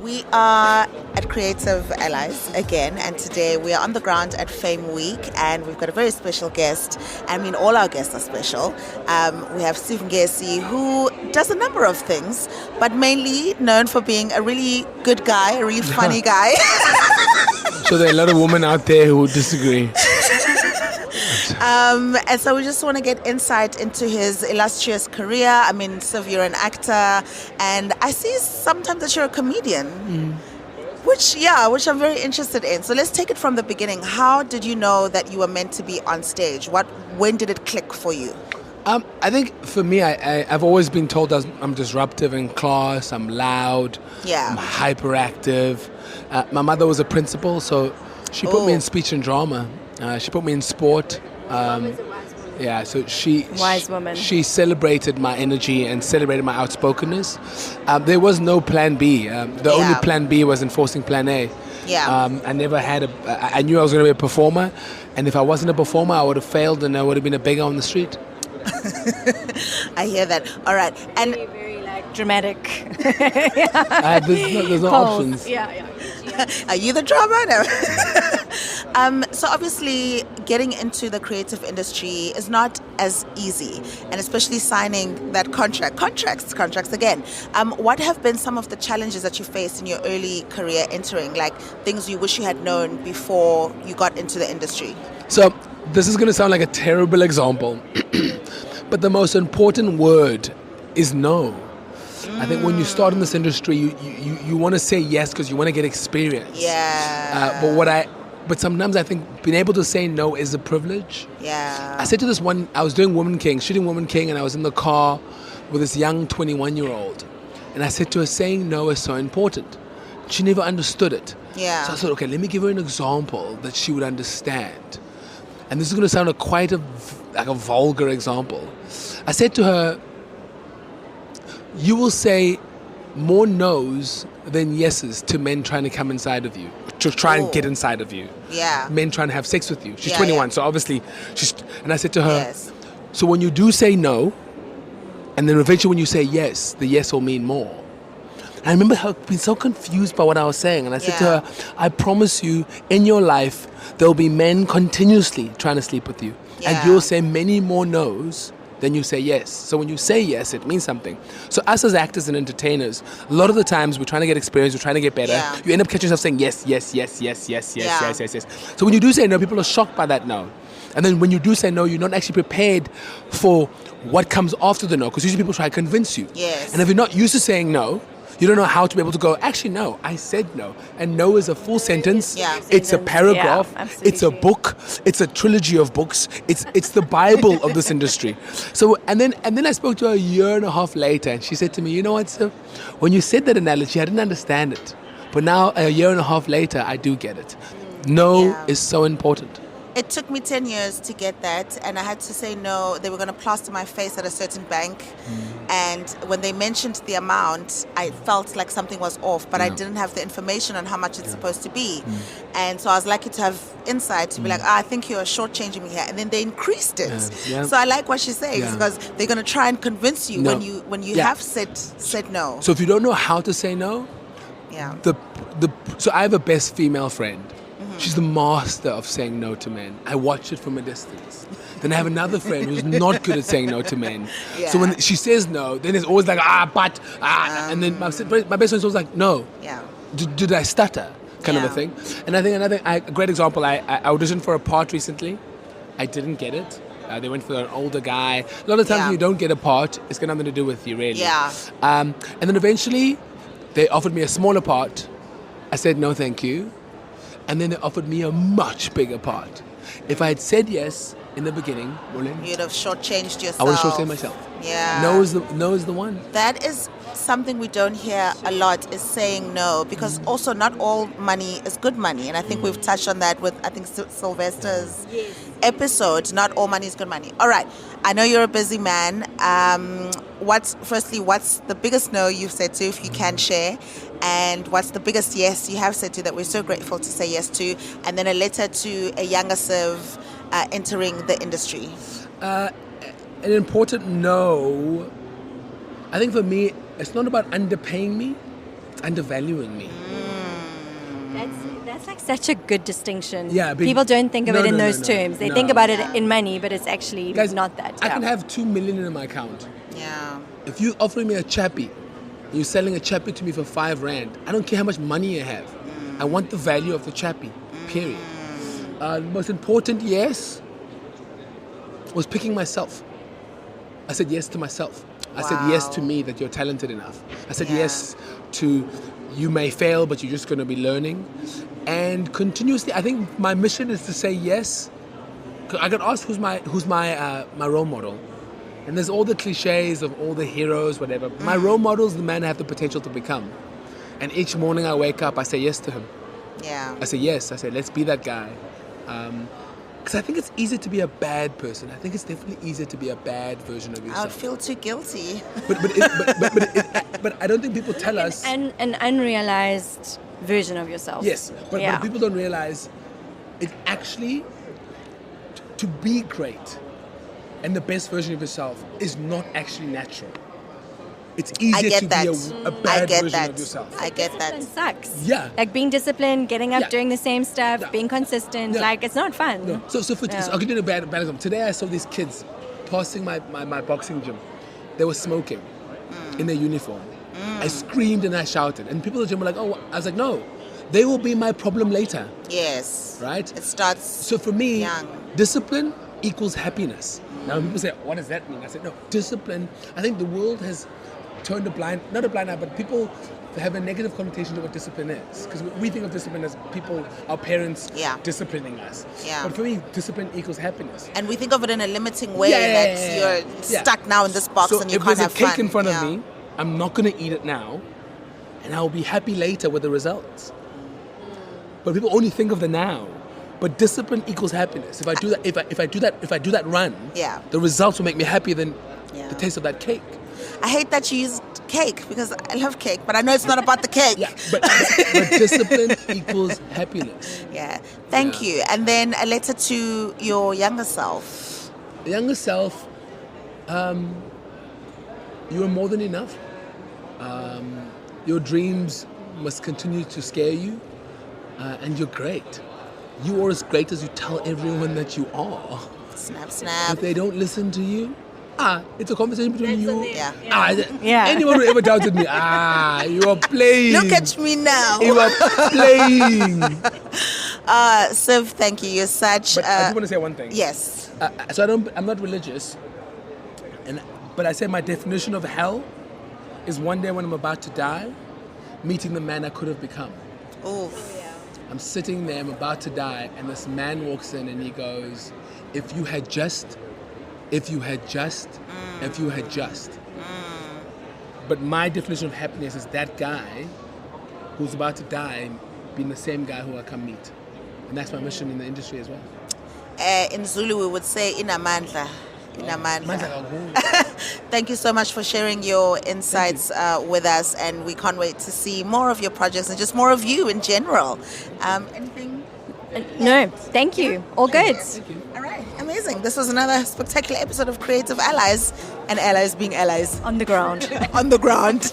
We are at Creative Allies again, and today we are on the ground at Fame Week, and we've got a very special guest. I mean, all our guests are special. We have Siv Ngesi, who does a number of things, but mainly known for being a really good guy, a really funny guy. So there are a lot of women out there who would disagree. And so we just want to get insight into his illustrious career. I mean, Siv, you're an actor, and I see sometimes that you're a comedian, which I'm very interested in. So let's take it from the beginning. How did you know that you were meant to be on stage? When did it click for you? I think for me, I've always been told that I'm disruptive in class, I'm loud, I'm hyperactive. My mother was a principal, so she put me in speech and drama. She put me in sport. So wise woman. She celebrated my energy and celebrated my outspokenness. There was no plan B. The only plan B was enforcing plan A. I never had I knew I was going to be a performer, and if I wasn't a performer, I would have failed and I would have been a beggar on the street. I hear that. All right. And very dramatic. There's no options. Are you the drama? No. So obviously getting into the creative industry is not as easy, and especially signing that contracts again. What have been some of the challenges that you faced in your early career entering, like things you wish you had known before you got into the industry? So this is going to sound like a terrible example, but the most important word is no. I think when you start in this industry, you want to say yes because you want to get experience. But sometimes I think being able to say no is a privilege. I said to this one, I was doing shooting Woman King, and I was in the car with this young 21-year-old. And I said to her, saying no is so important. She never understood it. So I thought, okay, let me give her an example that she would understand. And this is going to sound like a vulgar example. I said to her, you will say more no's than yeses to men trying to come inside of you, to try and get inside of you. Men trying to have sex with you. She's 21, so obviously and I said to her, so when you do say no, and then eventually when you say yes, the yes will mean more. And I remember her being so confused by what I was saying, and I said to her, I promise you, in your life, there'll be men continuously trying to sleep with you, and you'll say many more no's then you say yes. So when you say yes, it means something. So us as actors and entertainers, a lot of the times we're trying to get experience, we're trying to get better. You end up catching yourself saying yes. So when you do say no, people are shocked by that no. And then when you do say no, you're not actually prepared for what comes after the no, because usually people try to convince you. And if you're not used to saying no, you don't know how to be able to go, actually, no, I said no. And no is a full sentence. It's a paragraph. It's a book. It's a trilogy of books. It's the Bible of this industry. So, and then I spoke to her a year and a half later, and she said to me, you know what, Siv? When you said that analogy, I didn't understand it. But now, a year and a half later, I do get it. No is so important. It took me 10 years to get that, and I had to say no. They were going to plaster my face at a certain bank, and when they mentioned the amount, I felt like something was off, but I didn't have the information on how much it's supposed to be. And so I was lucky to have insight to be like, I think you're shortchanging me here, and then they increased it. So I like what she's saying, because they're going to try and convince you when you have said no. So if you don't know how to say no, so I have a best female friend. She's the master of saying no to men. I watch it from a distance. Then I have another friend who's not good at saying no to men. So when she says no, then it's always like, and then my best friend's always like, no. Did I stutter? Kind of a thing. And I think a great example, I auditioned for a part recently. I didn't get it. They went for an older guy. A lot of times when you don't get a part, it's got nothing to do with you, really. And then eventually, they offered me a smaller part. I said, no, thank you. And then they offered me a much bigger part. If I had said yes in the beginning, you'd have shortchanged yourself. I would have shortchanged myself. No is the one. That is something we don't hear a lot, is saying no, because also not all money is good money. And I think we've touched on that with, I think, Sylvester's episode. Not all money is good money. All right. I know you're a busy man. What's the biggest no you've said to, if you can share? And what's the biggest yes you have said to that we're so grateful to say yes to? And then a letter to a younger Siv entering the industry. An important no, I think for me, it's not about underpaying me. it's undervaluing me. That's like such a good distinction. Yeah, people don't think of it in those terms. They think about it Yeah. in money, but it's actually Guys, not that. I can have 2 million in my account. Yeah. If you offering me a chappie, you're selling a chappie to me for 5 rand. I don't care how much money you have. I want the value of the chappie. Period. The most important yes was picking myself. I said yes to myself. I said yes to me that you're talented enough. I said yes to you may fail, but you're just going to be learning. And continuously, I think my mission is to say yes. 'Cause I got asked who's my my role model. And there's all the cliches of all the heroes, whatever. My role model is the man I have the potential to become. And each morning I wake up, I say yes to him. Yeah. I say yes. I say, let's be that guy. Because I think it's easier to be a bad person. I think it's definitely easier to be a bad version of I would yourself. feel too guilty. But I don't think people tell us. an unrealized version of yourself. Yes, but people don't realize it's actually to be great and the best version of yourself is not actually natural. It's I easier get to that. be a bad I get version that. of yourself. I get that. Discipline sucks. Yeah. Like being disciplined, getting up, Yeah. doing the same stuff, Yeah. being consistent. Yeah. Like, it's not fun. No. So I'll give you a bad example. Today I saw these kids passing my boxing gym. They were smoking in their uniform. I screamed and I shouted. And people at the gym were like, oh, I was like, no, they will be my problem later. Yes. Right? It starts So for me, young. discipline equals happiness. Now when people say, what does that mean? I said, no, discipline. I think the world has turned not a blind eye, but people have a negative connotation to what discipline is. Because we think of discipline as people, our parents disciplining us. Yeah. But for me, discipline equals happiness. And we think of it in a limiting way Yeah. you're stuck now in this box So and you if can't there's have a cake fun. in front of me, I'm not going to eat it now, and I'll be happy later with the results. But people only think of the now. But discipline equals happiness. If I do that, if I do that run, the results will make me happier than the taste of that cake. I hate that you used cake because I love cake, but I know it's not about the cake. Yeah, but discipline equals happiness. Yeah. Thank you. And then a letter to your younger self. The younger self, you are more than enough. Your dreams must continue to scare you, and you're great. You are as great as you tell everyone that you are. Snap, snap. If they don't listen to you, it's a conversation between you. Yeah. Anyone who ever doubted me, you are playing. Look at me now. You are playing. Siv, thank you. You're such. But I just want to say one thing. Yes. So I'm not religious, but I say my definition of hell is one day when I'm about to die, meeting the man I could have become. Oof. I'm sitting there, I'm about to die, and this man walks in and he goes, if you had just. But my definition of happiness is that guy who's about to die being the same guy who I come meet. And that's my mission in the industry as well. In Zulu, we would say inamandla. Inamandla. Thank you so much for sharing your insights with us, and we can't wait to see more of your projects and just more of you in general. Anything? No, thank you. All good. Thank you. All right, amazing. This was another spectacular episode of Creative Allies, and allies being allies On the ground. on the ground.